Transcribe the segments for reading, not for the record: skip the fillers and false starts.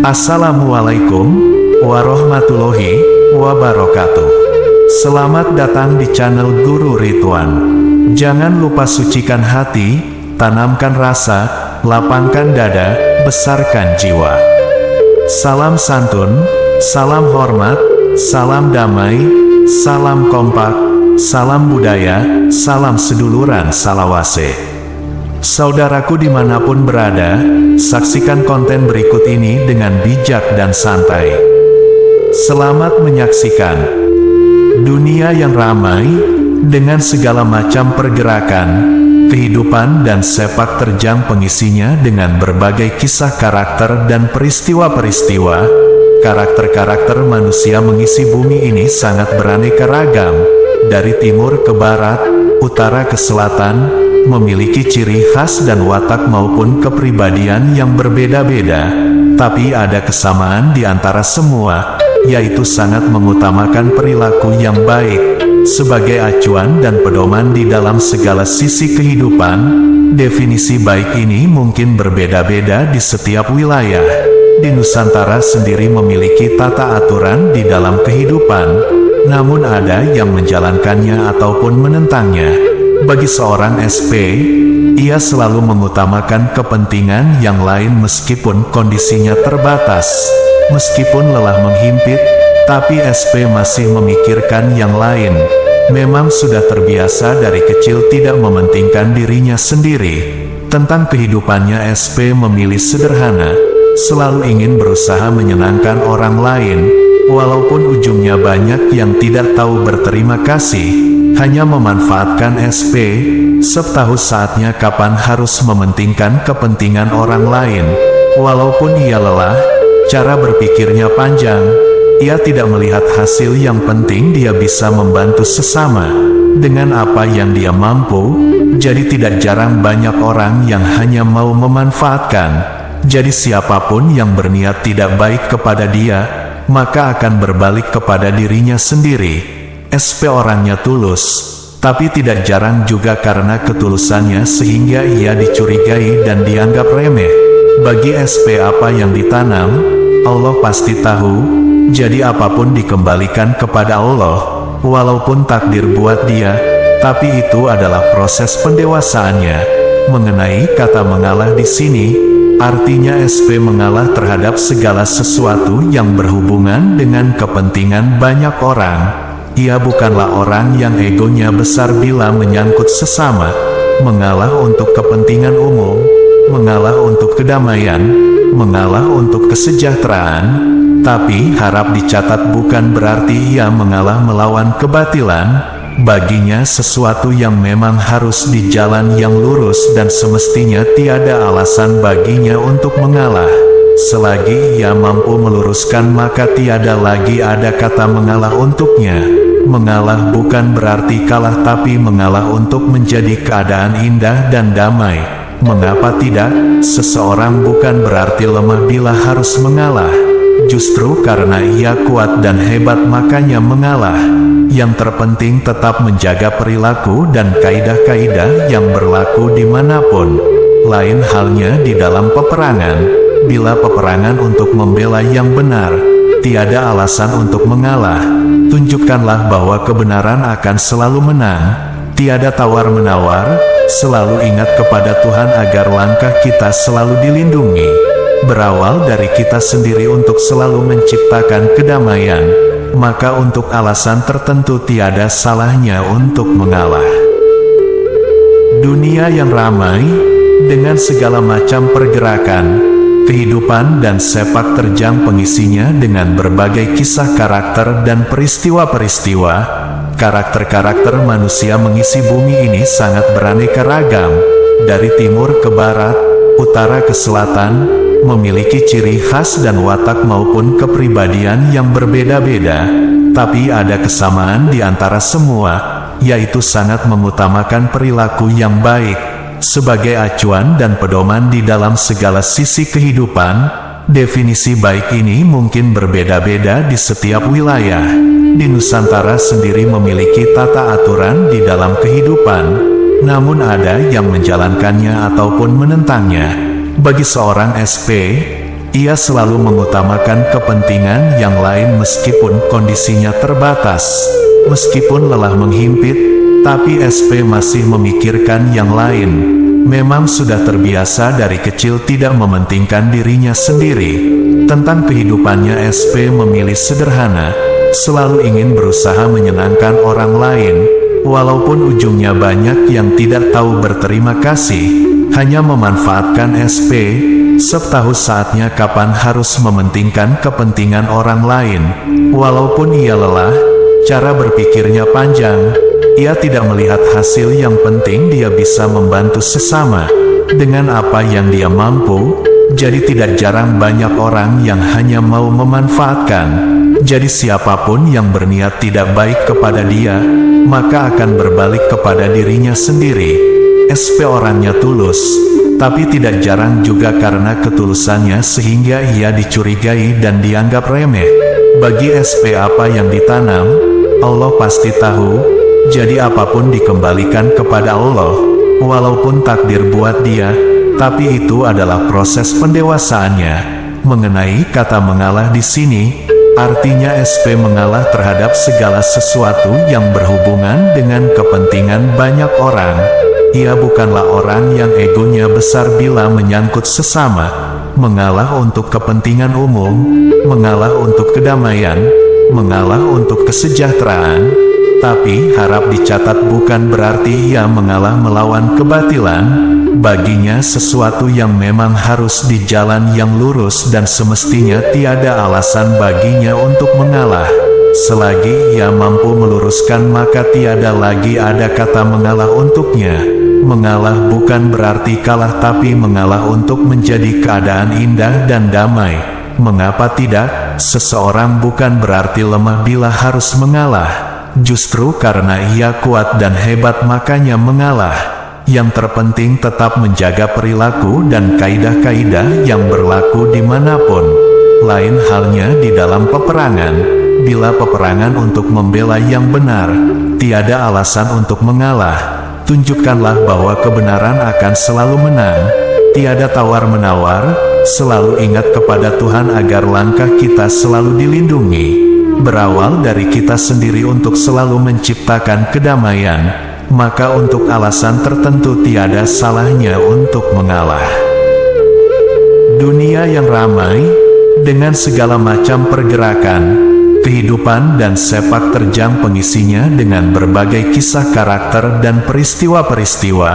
Assalamualaikum warahmatullahi wabarakatuh. Selamat datang di channel Guru Ridwan. Jangan lupa sucikan hati, tanamkan rasa, lapangkan dada, besarkan jiwa. Salam santun, salam hormat, salam damai, salam kompak, salam budaya, salam seduluran salawase. Saudaraku dimanapun berada, saksikan konten berikut ini dengan bijak dan santai. Selamat menyaksikan. Dunia yang ramai, dengan segala macam pergerakan, kehidupan dan sepak terjang pengisinya dengan berbagai kisah karakter dan peristiwa-peristiwa. Karakter-karakter manusia mengisi bumi ini sangat beraneka ragam, dari timur ke barat, utara ke selatan, memiliki ciri khas dan watak maupun kepribadian yang berbeda-beda, tapi ada kesamaan di antara semua, yaitu sangat mengutamakan perilaku yang baik sebagai acuan dan pedoman di dalam segala sisi kehidupan. Definisi baik ini mungkin berbeda-beda di setiap wilayah. Di Nusantara sendiri memiliki tata aturan di dalam kehidupan, namun ada yang menjalankannya ataupun menentangnya. Bagi seorang SP, ia selalu mengutamakan kepentingan yang lain meskipun kondisinya terbatas. Meskipun lelah menghimpit, tapi SP masih memikirkan yang lain. Memang sudah terbiasa dari kecil tidak mementingkan dirinya sendiri. Tentang kehidupannya, SP memilih sederhana, selalu ingin berusaha menyenangkan orang lain, walaupun ujungnya banyak yang tidak tahu berterima kasih. Hanya memanfaatkan SP, setahu saatnya kapan harus mementingkan kepentingan orang lain. Walaupun ia lelah, cara berpikirnya panjang. Ia tidak melihat hasil, yang penting dia bisa membantu sesama dengan apa yang dia mampu. Jadi tidak jarang banyak orang yang hanya mau memanfaatkan. Jadi siapapun yang berniat tidak baik kepada dia, maka akan berbalik kepada dirinya sendiri. SP orangnya tulus, tapi tidak jarang juga karena ketulusannya sehingga ia dicurigai dan dianggap remeh. Bagi SP apa yang ditanam, Allah pasti tahu, jadi apapun dikembalikan kepada Allah, walaupun takdir buat dia, tapi itu adalah proses pendewasaannya. Mengenai kata mengalah di sini, artinya SP mengalah terhadap segala sesuatu yang berhubungan dengan kepentingan banyak orang. Ia bukanlah orang yang egonya besar bila menyangkut sesama, mengalah untuk kepentingan umum, mengalah untuk kedamaian, mengalah untuk kesejahteraan, tapi harap dicatat bukan berarti ia mengalah melawan kebatilan. Baginya sesuatu yang memang harus di jalan yang lurus dan semestinya tiada alasan baginya untuk mengalah. Selagi ia mampu meluruskan maka tiada lagi ada kata mengalah untuknya. Mengalah bukan berarti kalah, tapi mengalah untuk menjadi keadaan indah dan damai. Mengapa tidak? Seseorang bukan berarti lemah bila harus mengalah. Justru karena ia kuat dan hebat makanya mengalah. Yang terpenting tetap menjaga perilaku dan kaidah-kaidah yang berlaku dimanapun. Lain halnya di dalam peperangan. Bila peperangan untuk membela yang benar, tiada alasan untuk mengalah. Tunjukkanlah bahwa kebenaran akan selalu menang. Tiada tawar-menawar, selalu ingat kepada Tuhan agar langkah kita selalu dilindungi. Berawal dari kita sendiri untuk selalu menciptakan kedamaian, maka untuk alasan tertentu tiada salahnya untuk mengalah. Dunia yang ramai, dengan segala macam pergerakan, kehidupan dan sepak terjang pengisinya dengan berbagai kisah karakter dan peristiwa-peristiwa. Karakter-karakter manusia mengisi bumi ini sangat beraneka ragam, dari timur ke barat, utara ke selatan, memiliki ciri khas dan watak maupun kepribadian yang berbeda-beda, tapi ada kesamaan di antara semua, yaitu sangat mengutamakan perilaku yang baik sebagai acuan dan pedoman di dalam segala sisi kehidupan. Definisi baik ini mungkin berbeda-beda di setiap wilayah. Di Nusantara sendiri memiliki tata aturan di dalam kehidupan, namun ada yang menjalankannya ataupun menentangnya. Bagi seorang SP, Ia selalu mengutamakan kepentingan yang lain meskipun kondisinya terbatas. Meskipun lelah menghimpit, tapi SP masih memikirkan yang lain. Memang sudah terbiasa dari kecil tidak mementingkan dirinya sendiri. Tentang kehidupannya, SP memilih sederhana, selalu ingin berusaha menyenangkan orang lain. Walaupun ujungnya banyak yang tidak tahu berterima kasih, hanya memanfaatkan SP, tahu saatnya kapan harus mementingkan kepentingan orang lain. Walaupun ia lelah, cara berpikirnya panjang. Ia tidak melihat hasil, yang penting dia bisa membantu sesama dengan apa yang dia mampu. Jadi tidak jarang banyak orang yang hanya mau memanfaatkan. Jadi siapapun yang berniat tidak baik kepada dia, maka akan berbalik kepada dirinya sendiri. SP orangnya tulus, tapi tidak jarang juga karena ketulusannya sehingga ia dicurigai dan dianggap remeh. Bagi SP apa yang ditanam, Allah pasti tahu. Jadi apapun dikembalikan kepada Allah, walaupun takdir buat dia, tapi itu adalah proses pendewasaannya. Mengenai kata mengalah di sini, artinya SP mengalah terhadap segala sesuatu yang berhubungan dengan kepentingan banyak orang. Ia bukanlah orang yang egonya besar bila menyangkut sesama, mengalah untuk kepentingan umum, mengalah untuk kedamaian, mengalah untuk kesejahteraan. Tapi harap dicatat bukan berarti ia mengalah melawan kebatilan. Baginya sesuatu yang memang harus di jalan yang lurus dan semestinya tiada alasan baginya untuk mengalah. Selagi ia mampu meluruskan maka tiada lagi ada kata mengalah untuknya. Mengalah bukan berarti kalah, tapi mengalah untuk menjadi keadaan indah dan damai. Mengapa tidak? Seseorang bukan berarti lemah bila harus mengalah. Justru karena ia kuat dan hebat makanya mengalah. Yang terpenting tetap menjaga perilaku dan kaidah-kaidah yang berlaku dimanapun. Lain halnya di dalam peperangan. Bila peperangan untuk membela yang benar, tiada alasan untuk mengalah. Tunjukkanlah bahwa kebenaran akan selalu menang. Tiada tawar-menawar. Selalu ingat kepada Tuhan agar langkah kita selalu dilindungi. Berawal dari kita sendiri untuk selalu menciptakan kedamaian, maka untuk alasan tertentu tiada salahnya untuk mengalah. Dunia yang ramai, dengan segala macam pergerakan, kehidupan dan sepak terjang pengisinya dengan berbagai kisah karakter dan peristiwa-peristiwa.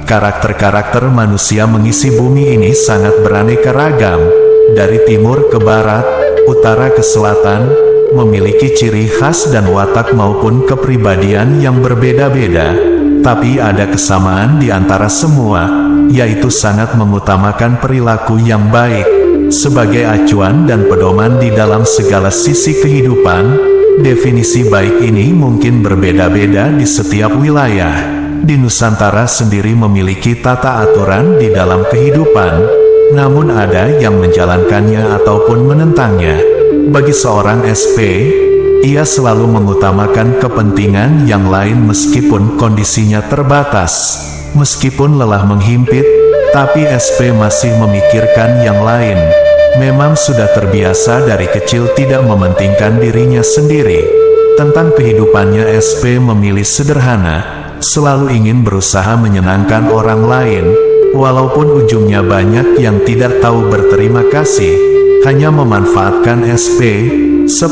Karakter-karakter manusia mengisi bumi ini sangat beraneka ragam, dari timur ke barat, utara ke selatan, memiliki ciri khas dan watak maupun kepribadian yang berbeda-beda. Tapi ada kesamaan di antara semua, yaitu sangat mengutamakan perilaku yang baik sebagai acuan dan pedoman di dalam segala sisi kehidupan. Definisi baik ini mungkin berbeda-beda di setiap wilayah. Di Nusantara sendiri memiliki tata aturan di dalam kehidupan, namun ada yang menjalankannya ataupun menentangnya. Bagi seorang SP, ia selalu mengutamakan kepentingan yang lain meskipun kondisinya terbatas. Meskipun lelah menghimpit, tapi SP masih memikirkan yang lain. Memang sudah terbiasa dari kecil tidak mementingkan dirinya sendiri. Tentang kehidupannya, SP memilih sederhana, selalu ingin berusaha menyenangkan orang lain. Walaupun ujungnya banyak yang tidak tahu berterima kasih, hanya memanfaatkan SP,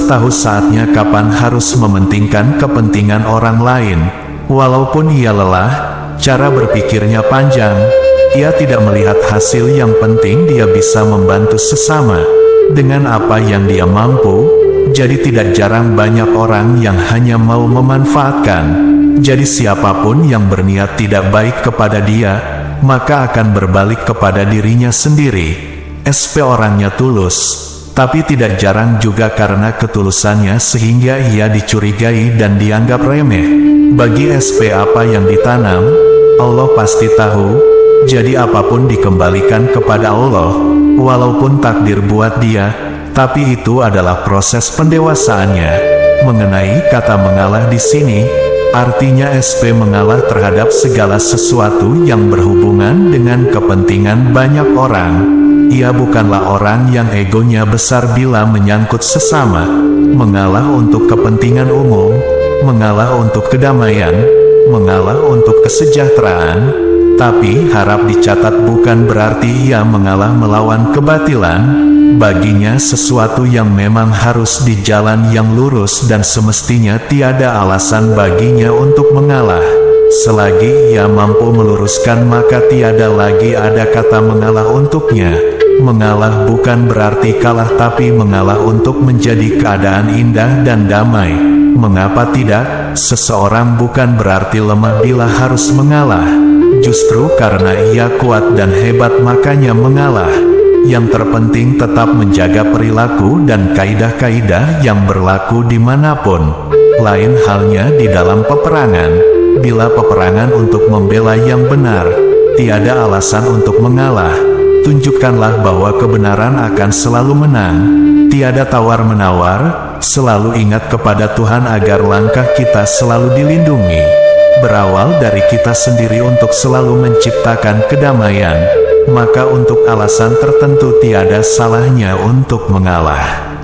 tahu saatnya kapan harus mementingkan kepentingan orang lain. Walaupun ia lelah, cara berpikirnya panjang. Ia tidak melihat hasil, yang penting dia bisa membantu sesama dengan apa yang dia mampu. Jadi tidak jarang banyak orang yang hanya mau memanfaatkan. Jadi siapapun yang berniat tidak baik kepada dia, maka akan berbalik kepada dirinya sendiri. SP orangnya tulus, tapi tidak jarang juga karena ketulusannya sehingga ia dicurigai dan dianggap remeh. Bagi SP apa yang ditanam, Allah pasti tahu. Jadi apapun dikembalikan kepada Allah, walaupun takdir buat dia, tapi itu adalah proses pendewasaannya. Mengenai kata mengalah di sini, artinya SP mengalah terhadap segala sesuatu yang berhubungan dengan kepentingan banyak orang. Ia bukanlah orang yang egonya besar bila menyangkut sesama, mengalah untuk kepentingan umum, mengalah untuk kedamaian, mengalah untuk kesejahteraan, tapi harap dicatat bukan berarti ia mengalah melawan kebatilan. Baginya sesuatu yang memang harus di jalan yang lurus dan semestinya tiada alasan baginya untuk mengalah. Selagi ia mampu meluruskan maka tiada lagi ada kata mengalah untuknya. Mengalah bukan berarti kalah tapi mengalah untuk menjadi keadaan indah dan damai. Mengapa tidak? Seseorang bukan berarti lemah bila harus mengalah. Justru karena ia kuat dan hebat makanya mengalah. Yang terpenting tetap menjaga perilaku dan kaidah-kaidah yang berlaku dimanapun. Lain halnya di dalam peperangan. Bila peperangan untuk membela yang benar, tiada alasan untuk mengalah. Tunjukkanlah bahwa kebenaran akan selalu menang. Tiada tawar-menawar, selalu ingat kepada Tuhan agar langkah kita selalu dilindungi. Berawal dari kita sendiri untuk selalu menciptakan kedamaian. Maka untuk alasan tertentu tiada salahnya untuk mengalah.